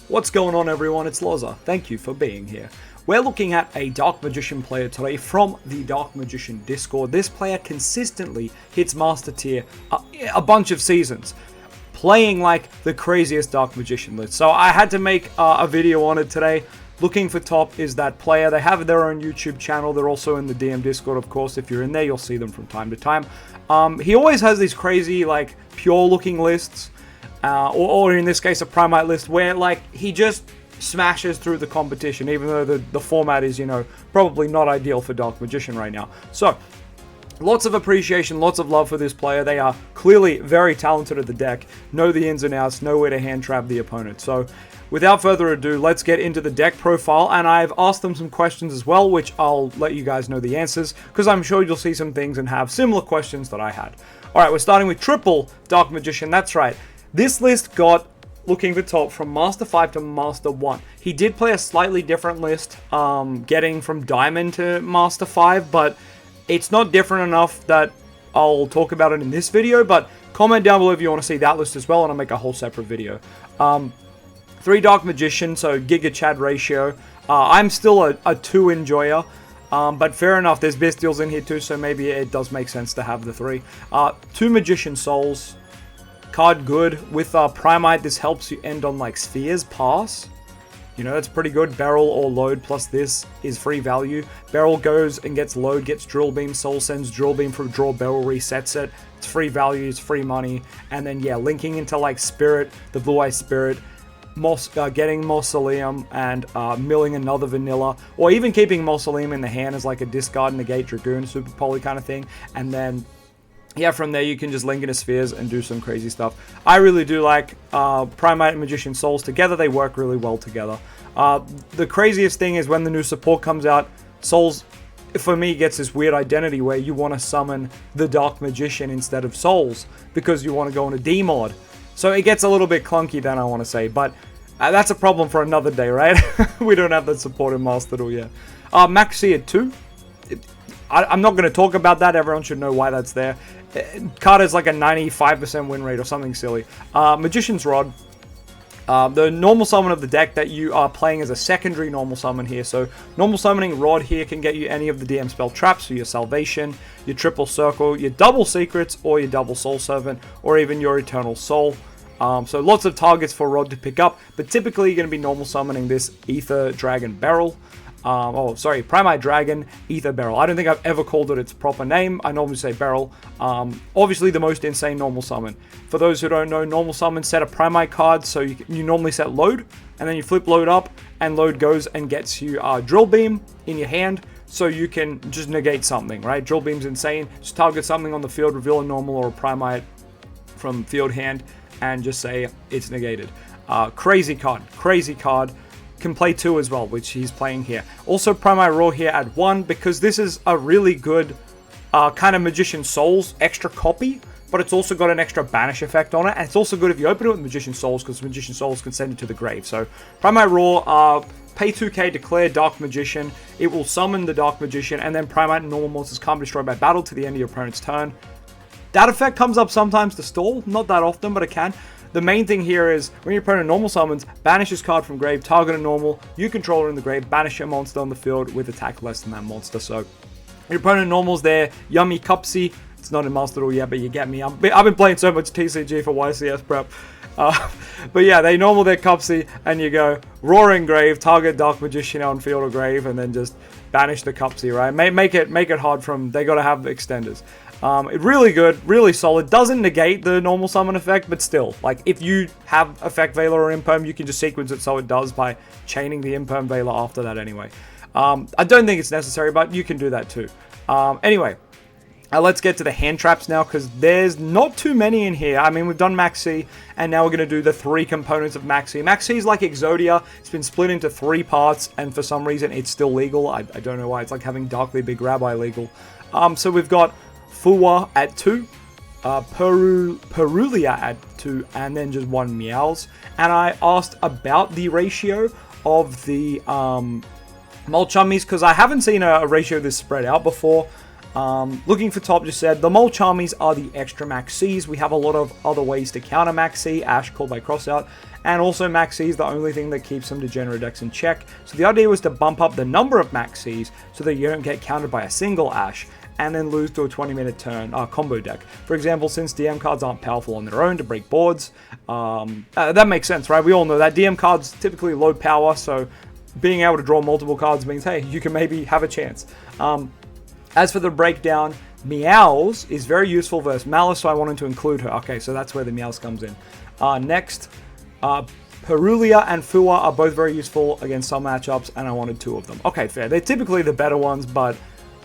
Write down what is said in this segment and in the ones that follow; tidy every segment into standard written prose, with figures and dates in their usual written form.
What's going on, everyone? It's LOZA. Thank you for being here. We're looking at a Dark Magician player today from the Dark Magician Discord. This player consistently hits Master Tier a bunch of seasons, playing like the craziest Dark Magician list. So I had to make a video on it today. Looking for Top is that player. They have their own YouTube channel. They're also in the DM Discord, of course. If you're in there, you'll see them from time to time. He always has these crazy, like, pure-looking lists. Or in this case, a Primite list where, like, he just smashes through the competition, even though the format is, you know, probably not ideal for Dark Magician right now. So, lots of appreciation, lots of love for this player. They are clearly very talented at the deck, know the ins and outs, know where to hand trap the opponent. So, without further ado, let's get into the deck profile, and I've asked them some questions as well, which I'll let you guys know the answers, because I'm sure you'll see some things and have similar questions that I had. Alright, we're starting with triple Dark Magician, that's right. This list got Looking for Top from Master 5 to Master 1. He did play a slightly different list, getting from Diamond to Master 5, but it's not different enough that I'll talk about it in this video, but comment down below if you want to see that list as well, and I'll make a whole separate video. 3 Dark Magician, so Giga Chad ratio. I'm still a 2 enjoyer, but fair enough, there's Bestials in here too, so maybe it does make sense to have the 3. 2 Magician Souls. Card good. With Primite, this helps you end on like Spheres Pass. You know, that's pretty good. Barrel or Load plus this is free value. Barrel goes and gets Load, gets Drill Beam. Soul sends Drill Beam from Draw Barrel, resets it. It's free value, it's free money. And then, yeah, linking into like Spirit, the Blue Eye Spirit, getting Mausoleum and milling another Vanilla. Or even keeping Mausoleum in the hand as like a discard, negate, Dragoon, Super Poly kind of thing. And then, yeah, from there you can just link into Spheres and do some crazy stuff. I really do like Primite and Magician Souls together. They work really well together. The craziest thing is when the new support comes out, Souls, for me, gets this weird identity where you want to summon the Dark Magician instead of Souls because you want to go on a D mod. So it gets a little bit clunky then, I want to say. But that's a problem for another day, right? We don't have that support in Master Duel yet. Maxi at 2. I'm not going to talk about that. Everyone should know why that's there. Card is like a 95% win rate or something silly. Magician's Rod. The normal summon of the deck that you are playing as a secondary normal summon here. So normal summoning Rod here can get you any of the DM spell traps. So your Salvation, your Triple Circle, your Double Secrets, or your Double Soul Servant, or even your Eternal Soul. So lots of targets for Rod to pick up. But typically you're going to be normal summoning this Ether Dragon Barrel. Primite Dragon, Ether Barrel. I don't think I've ever called it its proper name. I normally say Barrel. Obviously the most insane normal summon. For those who don't know, normal summon set a Primite card, so you normally set Load, and then you flip Load up, and Load goes and gets you Drill Beam in your hand, so you can just negate something, right? Drill Beam's insane. Just target something on the field, reveal a normal or a Primite from field hand, and just say it's negated. Crazy card. Crazy card. Can play 2 as well, which he's playing here. Also Primite Raw here at 1, because this is a really good kind of Magician Souls extra copy, but it's also got an extra banish effect on it, and it's also good if you open it with Magician Souls, because Magician Souls can send it to the grave. So Primite Raw, pay 2k, declare Dark Magician, it will summon the Dark Magician, and then Primite and normal monsters can't be destroyed by battle to the end of your opponent's turn. That effect comes up sometimes to stall, not that often, but it can. The main thing here is, when your opponent normal summons, banish this card from grave, target a normal, you control it in the grave, banish a monster on the field with attack less than that monster. So, your opponent normal's there, Yummy Cupsy, it's not in Master Duel yet, but you get me. I've been playing so much TCG for YCS prep. But yeah, they normal their Cupsy, and you go, Roaring Grave, target Dark Magician on field or grave, and then just banish the Cupsy, right? Make it hard from, they gotta have extenders. Really good, really solid. Doesn't negate the normal summon effect, but still, like, if you have Effect Veiler or Imperm, you can just sequence it so it does by chaining the Imperm Veiler after that anyway. I don't think it's necessary, but you can do that too. Anyway, let's get to the hand traps now, because there's not too many in here. I mean, we've done Maxi, and now we're going to do the 3 components of Maxi. Maxi is like Exodia. It's been split into 3 parts, and for some reason, it's still legal. I don't know why. It's like having Darkly Big Rabbi legal. So we've got Fuwa at 2, Perulia at 2, and then just 1 Meows. And I asked about the ratio of the Molchummies, because I haven't seen a ratio this spread out before. Looking for Top just said, the Molchummies are the extra Maxis. We have a lot of other ways to counter Maxi, Ash called by Crossout, and also Max C is the only thing that keeps some degenerate decks in check. So the idea was to bump up the number of Max Cs so that you don't get countered by a single Ash and then lose to a 20-minute turn combo deck. For example, since DM cards aren't powerful on their own to break boards, that makes sense, right? We all know that DM cards typically low power, so being able to draw multiple cards means, hey, you can maybe have a chance. As for the breakdown, Meows is very useful versus Malice, so I wanted to include her. Okay, so that's where the Meows comes in. Next, Perulia and Fua are both very useful against some matchups, and I wanted 2 of them. Okay, fair. They're typically the better ones, but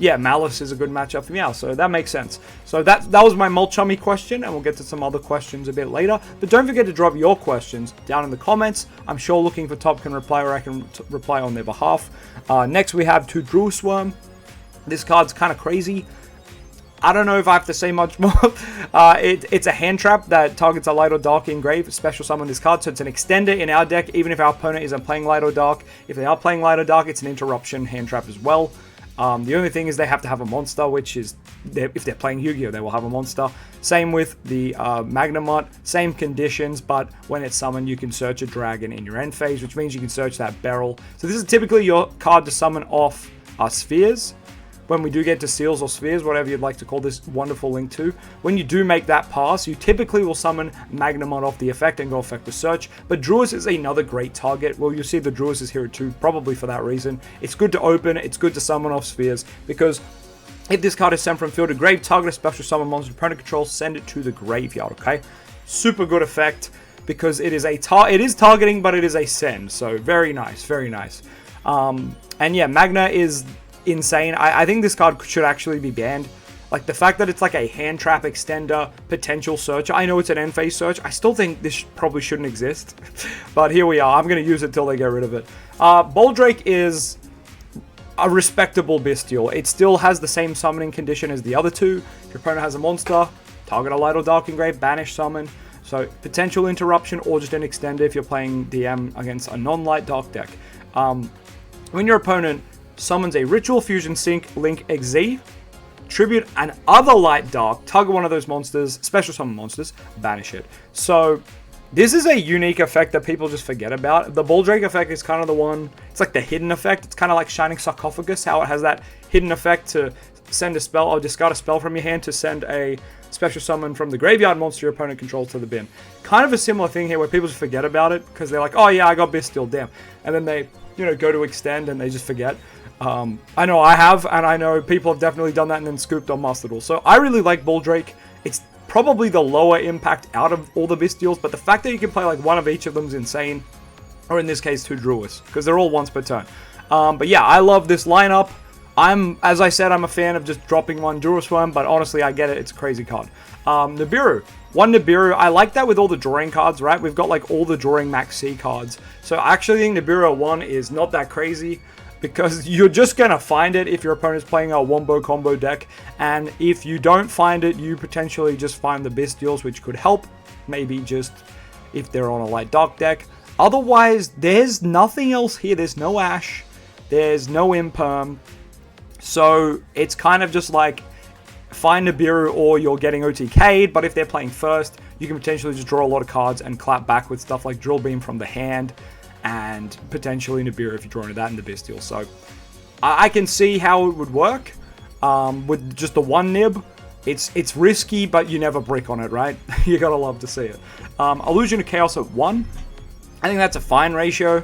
yeah, Malice is a good matchup for Meow, so that makes sense. So that was my Mulchummy question, and we'll get to some other questions a bit later. But don't forget to drop your questions down in the comments. I'm sure Looking for Top can reply, or I can reply on their behalf. Next, we have Duel Swarm. This card's kind of crazy. I don't know if I have to say much more. It's a hand trap that targets a light or dark engrave. Special summon this card, so it's an extender in our deck, even if our opponent isn't playing light or dark. If they are playing light or dark, it's an interruption hand trap as well. The only thing is they have to have a monster, which is, if they're playing Yu-Gi-Oh, they will have a monster. Same with the Magnamut, same conditions, but when it's summoned, you can search a dragon in your end phase, which means you can search that barrel. So this is typically your card to summon off spheres. When we do get to seals or spheres, whatever you'd like to call this wonderful link to, when you do make that pass, you typically will summon Magnamut off the effect and go effect to search. But Druis is another great target. Well, you'll see the Druis is here too, probably for that reason. It's good to open, it's good to summon off spheres, because if this card is sent from field to grave, target a special summon monster opponent controls, send it to the graveyard, okay? Super good effect, because it is targeting, but it is a send, so very nice, very nice. And yeah, Magna is insane. I think this card should actually be banned. Like, the fact that it's like a hand trap extender, potential searcher. I know it's an end phase search. I still think this probably shouldn't exist. But here we are. I'm going to use it till they get rid of it. Boldrake is a respectable bestial. It still has the same summoning condition as the other two. If your opponent has a monster, target a light or dark engrave, banish summon. So potential interruption or just an extender if you're playing DM against a non-light dark deck. When your opponent summons a Ritual Fusion Sync Link XZ, tribute an other light dark, target one of those monsters, special summon monsters, banish it. So this is a unique effect that people just forget about. The Boldrake effect is kind of the one, it's like the hidden effect. It's kind of like Shining Sarcophagus, how it has that hidden effect to send a spell or discard a spell from your hand to send a special summon from the graveyard monster your opponent controls to the bin. Kind of a similar thing here where people just forget about it because they're like, oh yeah, I got Bestial, damn. And then they, go to extend and they just forget. I know I have, and I know people have definitely done that and then scooped on Master Duel. So I really like Boldrake. It's probably the lower impact out of all the Bestials, but the fact that you can play like one of each of them is insane. Or in this case, 2 Druids, because they're all once per turn. But yeah, I love this lineup. As I said, I'm a fan of just dropping one Durasworm, but honestly, I get it. It's a crazy card. Nibiru. One Nibiru. I like that with all the drawing cards, right? We've got like all the drawing Max C cards. So I actually think Nibiru 1 is not that crazy, because you're just going to find it if your opponent's playing a wombo combo deck. And if you don't find it, you potentially just find the Bestials, which could help. Maybe just if they're on a light dark deck. Otherwise, there's nothing else here. There's no Ash. There's no Imperm. So it's kind of just like find Nibiru or you're getting OTK'd. But if they're playing first, you can potentially just draw a lot of cards and clap back with stuff like Drill Beam from the hand. And potentially Nibiru if you draw into that in the Bestial. So I can see how it would work with just the one Nib. It's risky, but you never brick on it, right? You gotta love to see it. Illusion of Chaos at 1. I think that's a fine ratio.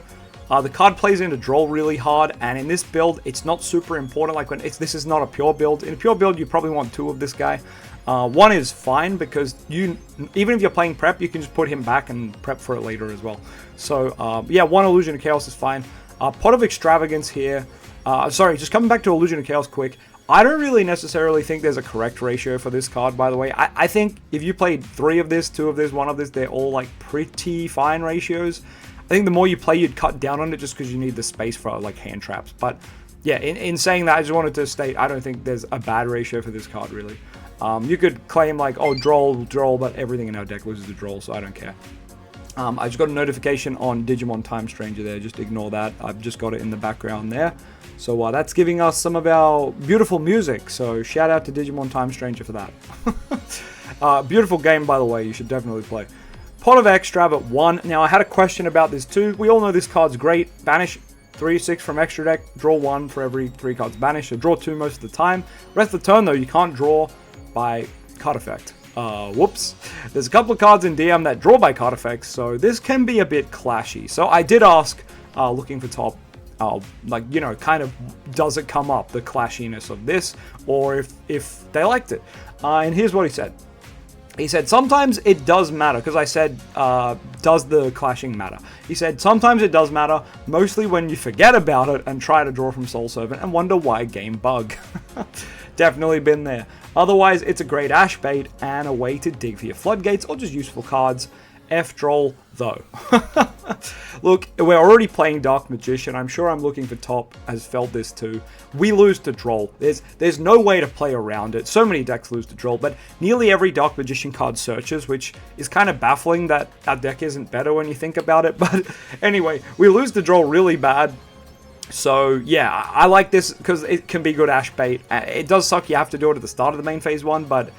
The card plays into Droll really hard, and in this build, it's not super important. Like this is not a pure build. In a pure build, you probably want 2 of this guy. 1 is fine because even if you're playing prep, you can just put him back and prep for it later as well. So yeah, 1 Illusion of Chaos is fine. Pot of Extravagance here. Sorry, just coming back to Illusion of Chaos quick. I don't really necessarily think there's a correct ratio for this card, by the way. I think if you played 3 of this, 2 of this, 1 of this, they're all like pretty fine ratios. I think the more you play, you'd cut down on it just because you need the space for like hand traps. But yeah, in saying that, I just wanted to state I don't think there's a bad ratio for this card, really. You could claim like, oh, Droll, but everything in our deck loses to Droll, so I don't care. I just got a notification on Digimon Time Stranger there. Just ignore that. I've just got it in the background there. So that's giving us some of our beautiful music. So shout out to Digimon Time Stranger for that. Beautiful game, by the way. You should definitely play. Pot of Extra at 1. Now, I had a question about this too. We all know this card's great. Banish 3/6 from extra deck. Draw 1 for every 3 cards banished. So draw 2 most of the time. Rest of the turn, though, you can't draw by card effect. Whoops. There's a couple of cards in DM that draw by card effects, so this can be a bit clashy. So I did ask, looking for top, like, you know, kind of, does it come up, the clashiness of this, or if they liked it. And here's what he said. He said, sometimes it does matter, because I said, does the clashing matter? He said, sometimes it does matter, mostly when you forget about it and try to draw from Soul Servant and wonder why game bug. Definitely been there. Otherwise, it's a great Ash bait and a way to dig for your floodgates or just useful cards. F-Droll, though. Look, we're already playing Dark Magician. I'm sure I'm looking for top has felt this too. We lose to Droll. There's no way to play around it. So many decks lose to Droll, but nearly every Dark Magician card searches, which is kind of baffling that our deck isn't better when you think about it. But anyway, we lose to Droll really bad. So yeah, I like this because it can be good Ash bait. It does suck you have to do it at the start of the main phase 1, but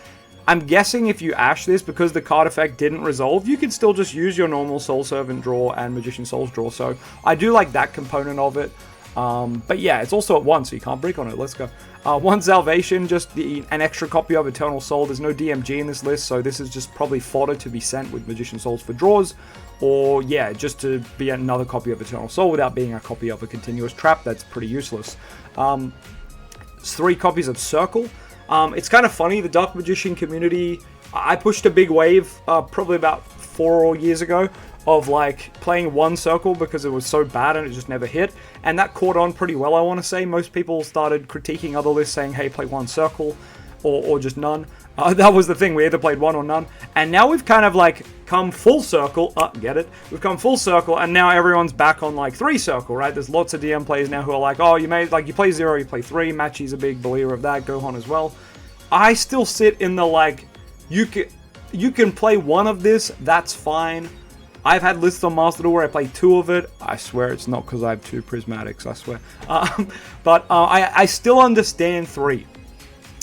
I'm guessing if you Ash this, because the card effect didn't resolve, you could still just use your normal Soul Servant draw and Magician Souls draw. So I do like that component of it. But yeah, it's also at 1, so you can't break on it. Let's go. 1 Salvation, just an extra copy of Eternal Soul. There's no DMG in this list, so this is just probably fodder to be sent with Magician Souls for draws. Or yeah, just to be another copy of Eternal Soul without being a copy of a continuous trap. That's pretty useless. 3 copies of Circle. It's kind of funny, the Dark Magician community, I pushed a big wave probably about 4 years ago of like playing 1 Circle because it was so bad and it just never hit, and that caught on pretty well, I want to say. Most people started critiquing other lists saying, hey, play 1 Circle or just none. That was the thing, we either played 1 or none, and now we've kind of like come full circle. Get it? We've come full circle, and now everyone's back on like 3 Circle, right? There's lots of DM players now who are like, oh, you play 0, you play 3. Matchy's a big believer of that, Gohan as well. I still sit in the like, you can play 1 of this, that's fine. I've had lists on Master Duel where I play 2 of it. I swear it's not because I have 2 prismatics, I swear. But I still understand 3.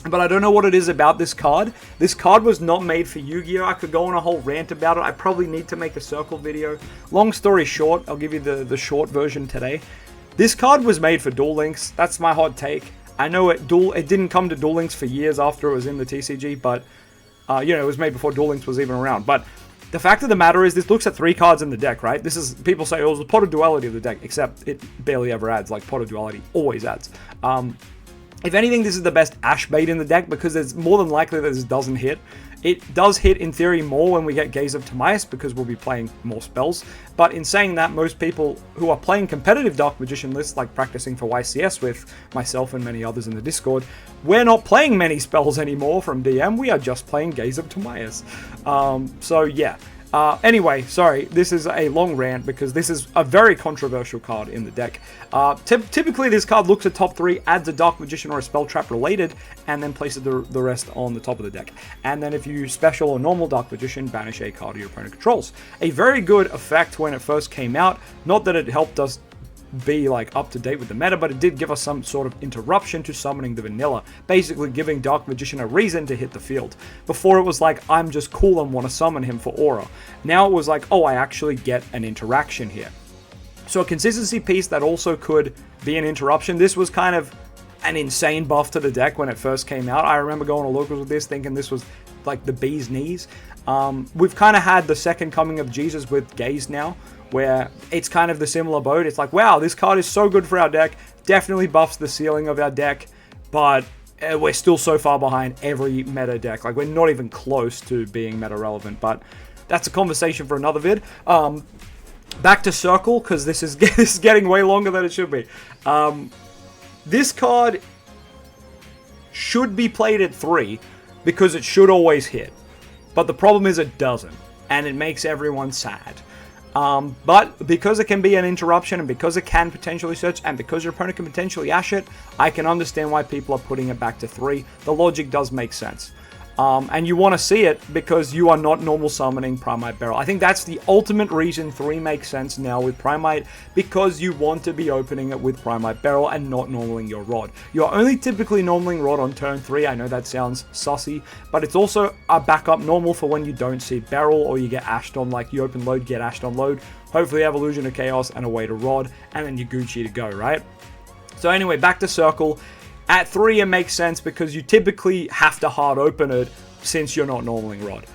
But I don't know what it is about this card. This card was not made for Yu-Gi-Oh! I could go on a whole rant about it. I probably need to make a Circle video. Long story short, I'll give you the short version today. This card was made for Duel Links. That's my hot take. I know it didn't come to Duel Links for years after it was in the TCG, but you know, it was made before Duel Links was even around. But the fact of the matter is, this looks at 3 cards in the deck, right? This is, people say, oh, it was the Pot of Duality of the deck, except it barely ever adds, like Pot of Duality always adds. If anything, this is the best Ash bait in the deck because it's more than likely that this doesn't hit. It does hit, in theory, more when we get Gaze of Timaeus because we'll be playing more spells. But in saying that, most people who are playing competitive Dark Magician lists, like practicing for YCS with myself and many others in the Discord, we're not playing many spells anymore from DM. We are just playing Gaze of Timaeus. So yeah. Anyway, sorry, this is a long rant because this is a very controversial card in the deck. Typically, this card looks at top 3, adds a Dark Magician or a Spell Trap related, and then places the rest on the top of the deck. And then if you special or normal Dark Magician, banish a card your opponent controls. A very good effect when it first came out. Not that it helped us be like up to date with the meta, but it did give us some sort of interruption to summoning the vanilla, basically giving Dark Magician a reason to hit the field. Before it was like, I'm just cool and want to summon him for aura. Now it was like, oh, I actually get an interaction here. So a consistency piece that also could be an interruption. This was kind of an insane buff to the deck when it first came out. I remember going to locals with this thinking this was like the bee's knees. We've kind of had the second coming of Jesus with Gaze now, where it's kind of the similar boat. It's like, wow, this card is so good for our deck, definitely buffs the ceiling of our deck, but we're still so far behind every meta deck. Like, we're not even close to being meta relevant, but that's a conversation for another vid. Back to Circle, because this is getting way longer than it should be. This card should be played at 3, because it should always hit. But the problem is it doesn't, and it makes everyone sad. But because it can be an interruption, and because it can potentially search, and because your opponent can potentially Ash it, I can understand why people are putting it back to 3. The logic does make sense. And you want to see it because you are not normal summoning Primite Beryl. I think that's the ultimate reason 3 makes sense now with Primite, because you want to be opening it with Primite Beryl and not normaling your Rod. You're only typically normaling Rod on turn 3. I know that sounds sussy, but it's also a backup normal for when you don't see Beryl or you get ashed on, like you open load, get ashed on load. Hopefully you have Illusion of Chaos and a way to Rod, and then you're Gucci to go, right? So anyway, back to Circle. At 3, it makes sense because you typically have to hard open it since you're not normaling Rod.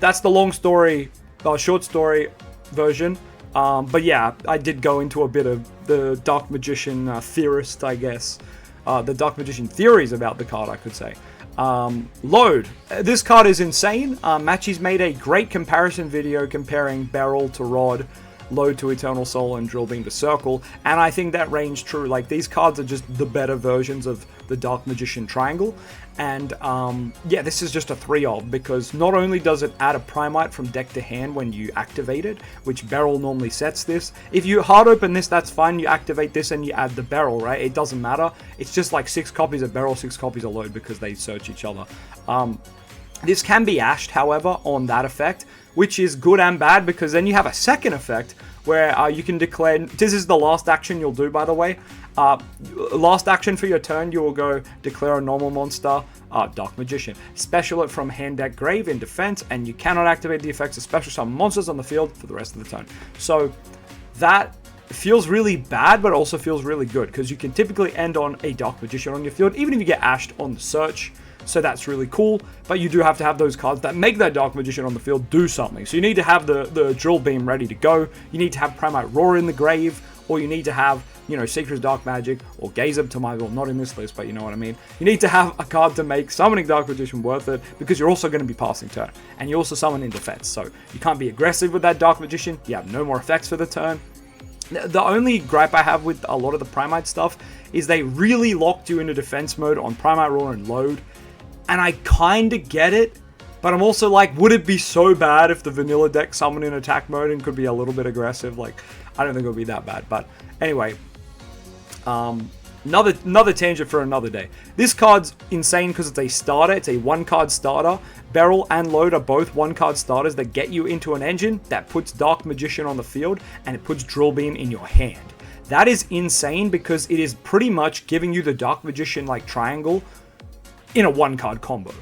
That's the long story, short story version. But yeah, I did go into a bit of the Dark Magician theorist, I guess. The Dark Magician theories about the card, I could say. Load. This card is insane. Matchy's made a great comparison video comparing Beryl to Rod, Load to Eternal Soul, and Drill Beam to Circle, and I think that reigns true. Like, these cards are just the better versions of the Dark Magician Triangle, and yeah, this is just a 3 of, because not only does it add a Primite from deck to hand when you activate it, which Beryl normally sets this. If you hard open this, that's fine, you activate this and you add the Beryl, right? It doesn't matter. It's just like 6 copies of Beryl, 6 copies of Load, because they search each other. This can be ashed, however, on that effect, which is good and bad, because then you have a second effect where you can declare, this is the last action you'll do, by the way. Last action for your turn, you will go declare a normal monster, Dark Magician. Special it from hand, deck, grave in defense, and you cannot activate the effects of special summon monsters on the field for the rest of the turn. So that feels really bad, but also feels really good, because you can typically end on a Dark Magician on your field, even if you get ashed on the search. So that's really cool, but you do have to have those cards that make that Dark Magician on the field do something. So you need to have the Drill Beam ready to go, you need to have Primite Roar in the grave, or you need to have, you know, Secret's Dark Magic, or Gaze Up to My Will, not in this list, but you know what I mean. You need to have a card to make summoning Dark Magician worth it, because you're also going to be passing turn, and you also summon in defense, so you can't be aggressive with that Dark Magician, you have no more effects for the turn. The only gripe I have with a lot of the Primite stuff is they really locked you into defense mode on Primite Roar and Load. And I kind of get it, but I'm also like, would it be so bad if the vanilla deck summoned in attack mode and could be a little bit aggressive? Like, I don't think it would be that bad. But anyway, another tangent for another day. This card's insane because it's a starter. It's a 1-card starter. Beryl and Load are both 1-card starters that get you into an engine that puts Dark Magician on the field, and it puts Drill Beam in your hand. That is insane because it is pretty much giving you the Dark Magician like triangle in a 1-card combo.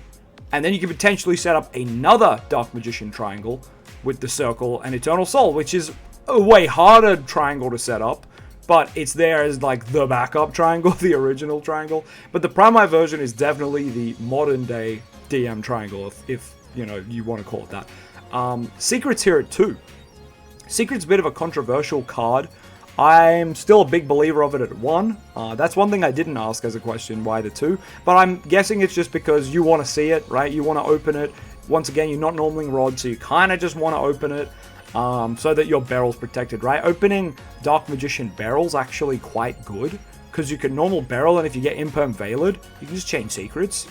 And then you can potentially set up another Dark Magician triangle with the Circle and Eternal Soul, which is a way harder triangle to set up, but it's there as like the backup triangle, the original triangle. But the Primite version is definitely the modern day DM triangle, if you know, you want to call it that. Secret's here at 2. Secret's a bit of a controversial card. I'm still a big believer of it at 1. That's one thing I didn't ask as a question, why the 2? But I'm guessing it's just because you want to see it, right? You want to open it. Once again, you're not normaling Rod, so you kind of just want to open it so that your Beryl's protected, right? Opening Dark Magician Beryl's actually quite good, because you can normal Beryl, and if you get Imperm Veiled, you can just change secrets.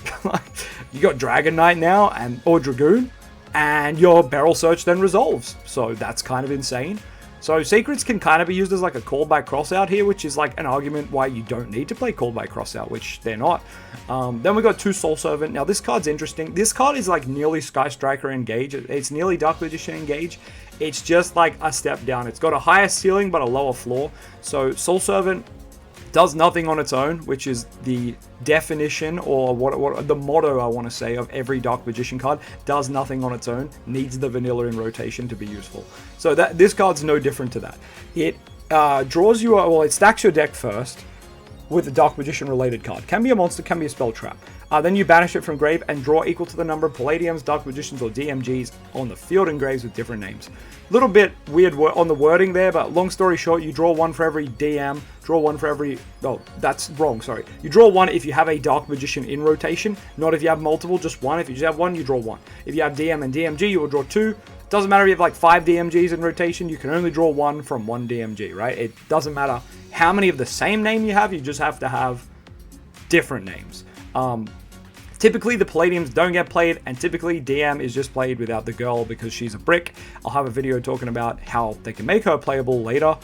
You got Dragon Knight now, or Dragoon, and your Beryl search then resolves. So that's kind of insane. So secrets can kind of be used as like a call by crossout here, which is like an argument why you don't need to play call by crossout, which they're not. Then we got 2 Soul Servant. Now this card's interesting. This card is like nearly Sky Striker Engage. It's nearly Dark Magician Engage. It's just like a step down. It's got a higher ceiling but a lower floor. So Soul Servant does nothing on its own, which is the definition, or what the motto I want to say, of every Dark Magician card. Does nothing on its own, needs the vanilla in rotation to be useful. So this card's no different to that. It draws you, well, it stacks your deck first with a Dark Magician related card. Can be a monster, can be a spell trap. Then you banish it from grave and draw equal to the number of Palladiums, Dark Magicians, or DMGs on the field and graves with different names. Little bit weird on the wording there, but long story short, you draw 1 for every DM, draw 1 for every... Oh, that's wrong, sorry. You draw 1 if you have a Dark Magician in rotation, not if you have multiple, just 1. If you just have 1, you draw 1. If you have DM and DMG, you will draw 2. Doesn't matter if you have like 5 DMGs in rotation, you can only draw 1 from 1 DMG, right? It doesn't matter how many of the same name you have, you just have to have different names. Typically, the Palladiums don't get played, and typically DM is just played without the girl because she's a brick. I'll have a video talking about how they can make her playable later,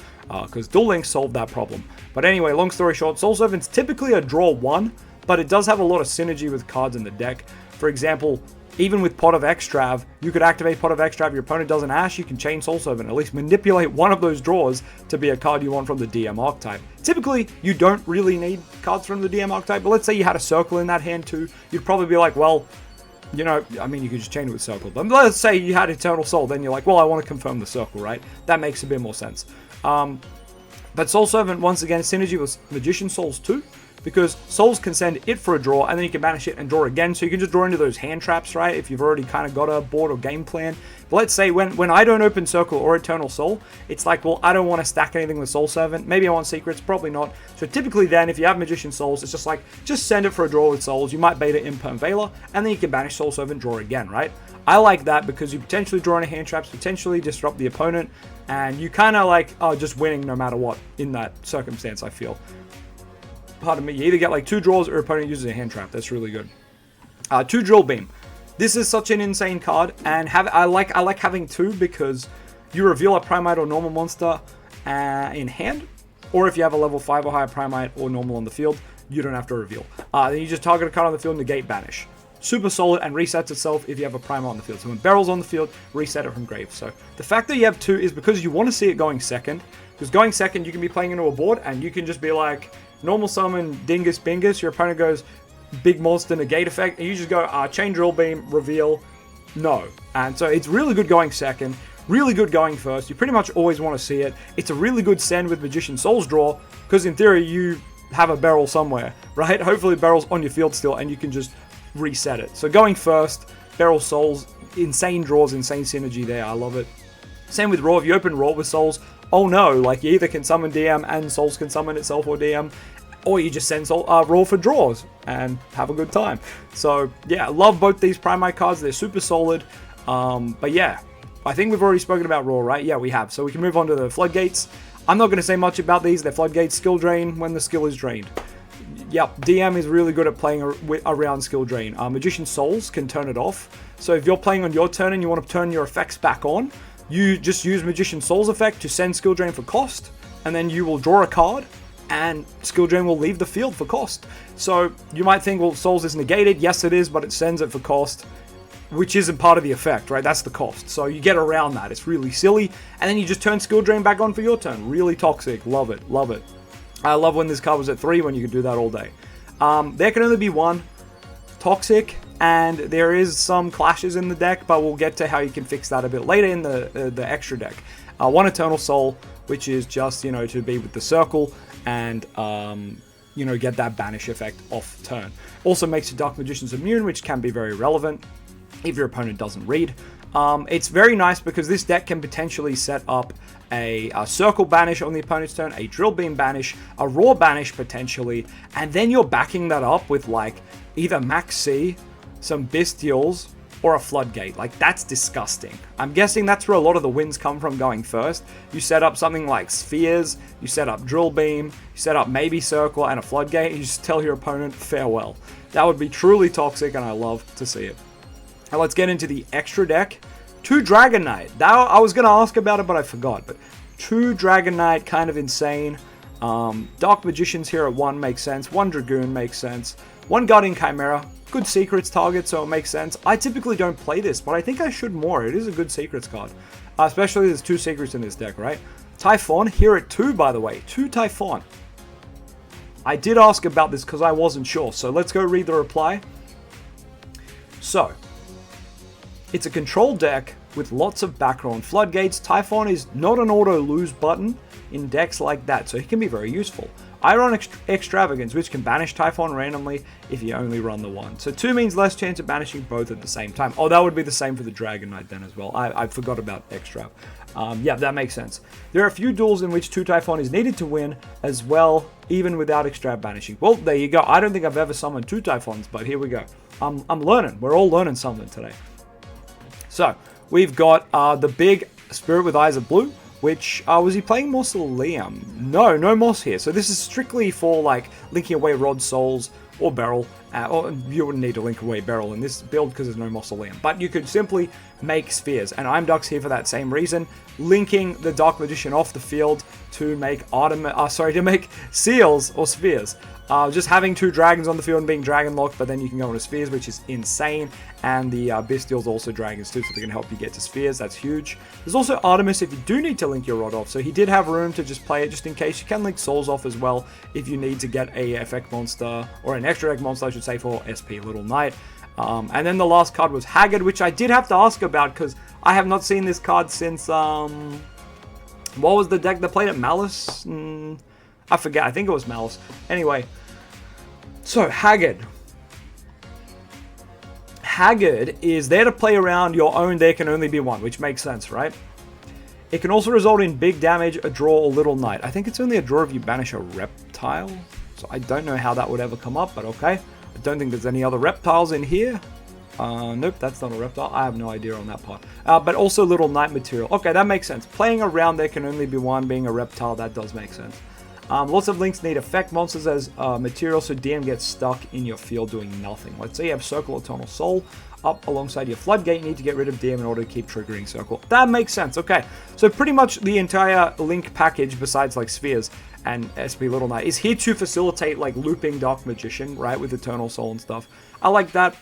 because Duel Links solved that problem. But anyway, long story short, Soul Servant's typically a draw 1, but it does have a lot of synergy with cards in the deck. For example, even with Pot of Extrav, you could activate Pot of Extrav, your opponent doesn't Ash, you can chain Soul Servant, at least manipulate one of those draws to be a card you want from the DM archetype. Typically, you don't really need cards from the DM archetype, but let's say you had a Circle in that hand too, you'd probably be like, well, you know, I mean, you could just chain it with Circle, but let's say you had Eternal Soul, then you're like, well, I want to confirm the Circle, right? That makes a bit more sense. But Soul Servant, once again, synergy with Magician Souls too, because Souls can send it for a draw, and then you can banish it and draw again, so you can just draw into those hand traps, right, if you've already kind of got a board or game plan. But let's say when I don't open Circle or Eternal Soul, it's like, well, I don't want to stack anything with Soul Servant, maybe I want Secrets, probably not. So typically then, if you have Magician Souls, it's just like, just send it for a draw with Souls, you might bait it Imperm Veiler, and then you can banish Soul Servant, draw again, right? I like that because you potentially draw into hand traps, potentially disrupt the opponent, and you kind of like are just winning no matter what in that circumstance, I feel. Pardon me, you either get like 2 draws or your opponent uses a hand trap. That's really good. 2 Drill Beam. This is such an insane card, and I like having 2 because you reveal a Primite or normal monster in hand, or if you have a level 5 or higher Primite or normal on the field, you don't have to reveal. Then you just target a card on the field, negate, banish. Super solid and resets itself if you have a Primer on the field. So when Barrel's on the field, reset it from grave. So the fact that you have 2 is because you want to see it going second, because going second, you can be playing into a board, and you can just be like, normal summon Dingus Bingus, your opponent goes big monster negate effect, and you just go chain Drill Beam, reveal, no. And so it's really good going second, really good going first. You pretty much always want to see it. It's a really good send with Magician Souls draw, because in theory you have a Barrel somewhere, right? Hopefully Barrel's on your field still, and you can just reset it. So going first, Barrel Souls, insane draws, insane synergy there. I love it. Same with Raw. If you open Raw with Souls, oh no, like you either can summon DM and Souls can summon itself or DM, or you just send Raw for draws and have a good time. So yeah, love both these Primite cards. They're super solid. But yeah, I think we've already spoken about Raw, right? Yeah, we have. So we can move on to the Floodgates. I'm not going to say much about these. They're Floodgates, skill drain when the skill is drained. Yep, DM is really good at playing around skill drain. Magician Souls can turn it off. So if you're playing on your turn and you want to turn your effects back on, you just use Magician Souls effect to send skill drain for cost, and then you will draw a card, and skill drain will leave the field for cost. So you might think, well, Souls is negated. Yes, it is, but it sends it for cost, which isn't part of the effect, right? That's the cost. So you get around that. It's really silly. And then you just turn skill drain back on for your turn. Really toxic. Love it. Love it. I love when this card was at 3 when you could do that all day. There can only be 1. Toxic. And there is some clashes in the deck, but we'll get to how you can fix that a bit later in the extra deck. 1 Eternal Soul, which is just, you know, to be with the Circle and, you know, get that banish effect off turn. Also makes your Dark Magicians immune, which can be very relevant if your opponent doesn't read. It's very nice because this deck can potentially set up a Circle banish on the opponent's turn, a Drill Beam banish, a Raw banish potentially, and then you're backing that up with like either Max C, some Bestials, or a Floodgate. Like, that's disgusting. I'm guessing that's where a lot of the wins come from going first. You set up something like Spheres, you set up Drill Beam, you set up maybe Circle and a Floodgate, and you just tell your opponent farewell. That would be truly toxic, and I love to see it. Now let's get into the extra deck. 2 Dragon Knight. Now, I was going to ask about it, but I forgot. But 2 Dragon Knight, kind of insane. Dark Magicians here at 1 makes sense. 1 Dragoon makes sense. 1 Guardian Chimera. Good secrets target, so it makes sense. I typically don't play this, but I think I should more. It is a good secrets card. Especially there's 2 secrets in this deck, right? Typhon, here at 2, by the way. 2 Typhon. I did ask about this because I wasn't sure, so let's go read the reply. So, it's a control deck with lots of backroll and floodgates. Typhon is not an auto-lose button in decks like that, so he can be very useful. Ironic Extravagance, which can banish Typhon randomly if you only run the 1. So 2 means less chance of banishing both at the same time. Oh, that would be the same for the Dragon Knight then as well. I forgot about Extrav. Yeah, that makes sense. There are a few duels in which 2 Typhon is needed to win as well, even without Extrav banishing. Well, there you go. I don't think I've ever summoned 2 Typhons, but here we go. I'm learning. We're all learning something today. So, we've got the big Spirit with Eyes of Blue, which, was he playing Mausoleum? No, no Moss here. So this is strictly for, like, linking away Rod Souls or Beryl. Or you wouldn't need to link away Beryl in this build because there's no Mausoleum. But you could simply make Spheres. And Imduck's here for that same reason. Linking the Dark Magician off the field to make to make Seals or Spheres. Just having 2 dragons on the field and being dragon locked, but then you can go into spheres, which is insane. And the Bestial's also dragons too, so they can help you get to spheres. That's huge. There's also Artemis if you do need to link your rod off. So he did have room to just play it just in case. You can link souls off as well if you need to get a effect monster, or an extra egg monster I should say, for SP Little Knight. And then the last card was Haggard, which I did have to ask about because I have not seen this card since, what was the deck that played it? Malice? I forget, I think it was Malice. Anyway, so Haggard. Haggard is there to play around your own There Can Only Be One, which makes sense, right? It can also result in big damage, a draw, or Little Knight. I think it's only a draw if you banish a reptile, so I don't know how that would ever come up, but okay. I don't think there's any other reptiles in here. Nope, that's not a reptile. I have no idea on that part. But also Little Knight material. Okay, that makes sense. Playing around There Can Only Be One, being a reptile, that does make sense. Lots of links need effect monsters as material, so DM gets stuck in your field doing nothing. Let's say you have Circle Eternal Soul up alongside your Floodgate. You need to get rid of DM in order to keep triggering Circle. That makes sense. Okay, so pretty much the entire link package, besides like spheres and SP Little Knight, is here to facilitate like looping Dark Magician, right, with Eternal Soul and stuff. I like that.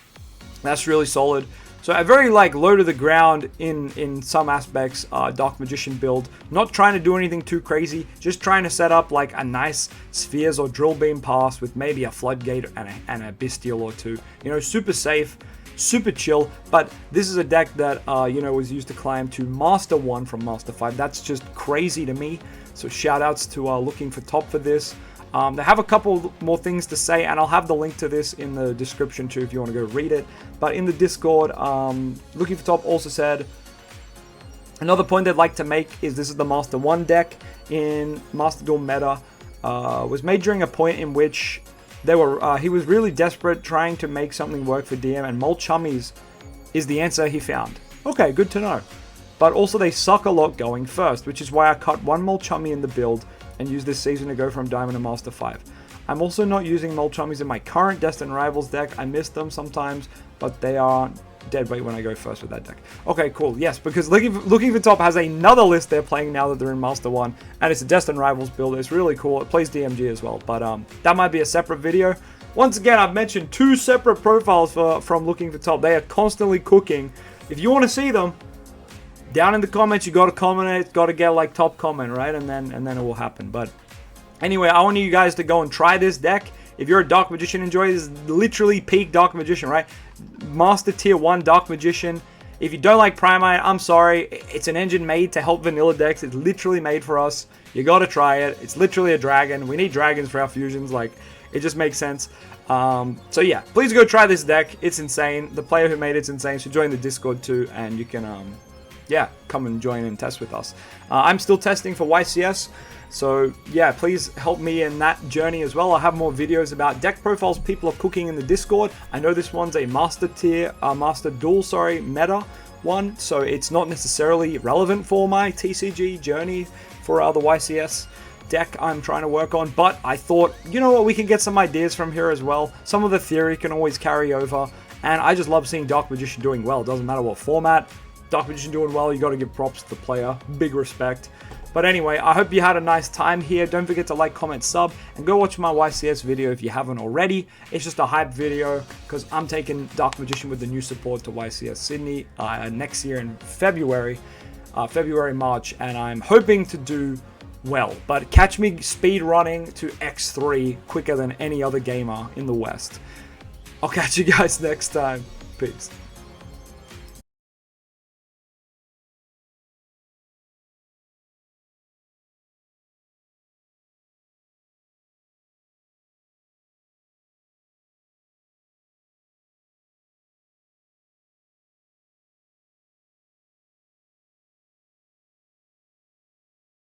That's really solid. So a very like low to the ground in some aspects Dark Magician build. Not trying to do anything too crazy, just trying to set up like a nice spheres or drill beam pass with maybe a Floodgate and a Bestial or 2. You know, super safe, super chill. But this is a deck that you know, was used to climb to Master 1 from Master 5. That's just crazy to me. So shout outs to Looking for Top for this. They have a couple more things to say, and I'll have the link to this in the description too if you want to go read it. But in the Discord, Looking for Top also said, another point they'd like to make is this is the Master 1 deck in Master Duel meta. Was made during a point in which they were he was really desperate trying to make something work for DM, and Mole Chummies is the answer he found. Okay, good to know. But also they suck a lot going first, which is why I cut 1 Mole Chummy in the build and use this season to go from Diamond to Master 5. I'm also not using Mole Chummies in my current Destined Rivals deck. I miss them sometimes, but they are dead weight when I go first with that deck. Okay, cool. Yes, because Looking for Top has another list they're playing now that they're in Master 1, and it's a Destined Rivals build. It's really cool. It plays DMG as well, but that might be a separate video. Once again, I've mentioned 2 separate profiles from Looking for Top. They are constantly cooking. If you want to see them, down in the comments, you got to comment it. It's got to get like top comment, right? And then it will happen. But anyway, I want you guys to go and try this deck. If you're a Dark Magician enjoyer, this is literally peak Dark Magician, right? Master Tier 1 Dark Magician. If you don't like Primite, I'm sorry. It's an engine made to help vanilla decks. It's literally made for us. You got to try it. It's literally a dragon. We need dragons for our fusions. Like, it just makes sense. So yeah, please go try this deck. It's insane. The player who made it's insane. So join the Discord too, and you can yeah, come and join and test with us. I'm still testing for YCS, so yeah, please help me in that journey as well. I have more videos about deck profiles people are cooking in the Discord. I know this one's a Master Tier, Master Duel, sorry, meta one, so it's not necessarily relevant for my TCG journey for the YCS deck I'm trying to work on, but I thought, you know what, we can get some ideas from here as well. Some of the theory can always carry over, and I just love seeing Dark Magician doing well. It doesn't matter what format. Dark Magician doing well, you got to give props to the player. Big respect. But anyway, I hope you had a nice time here. Don't forget to like, comment, sub, and go watch my YCS video if you haven't already. It's just a hype video because I'm taking Dark Magician with the new support to YCS Sydney next year in February, March, and I'm hoping to do well. But catch me speed running to X3 quicker than any other gamer in the West. I'll catch you guys next time. Peace.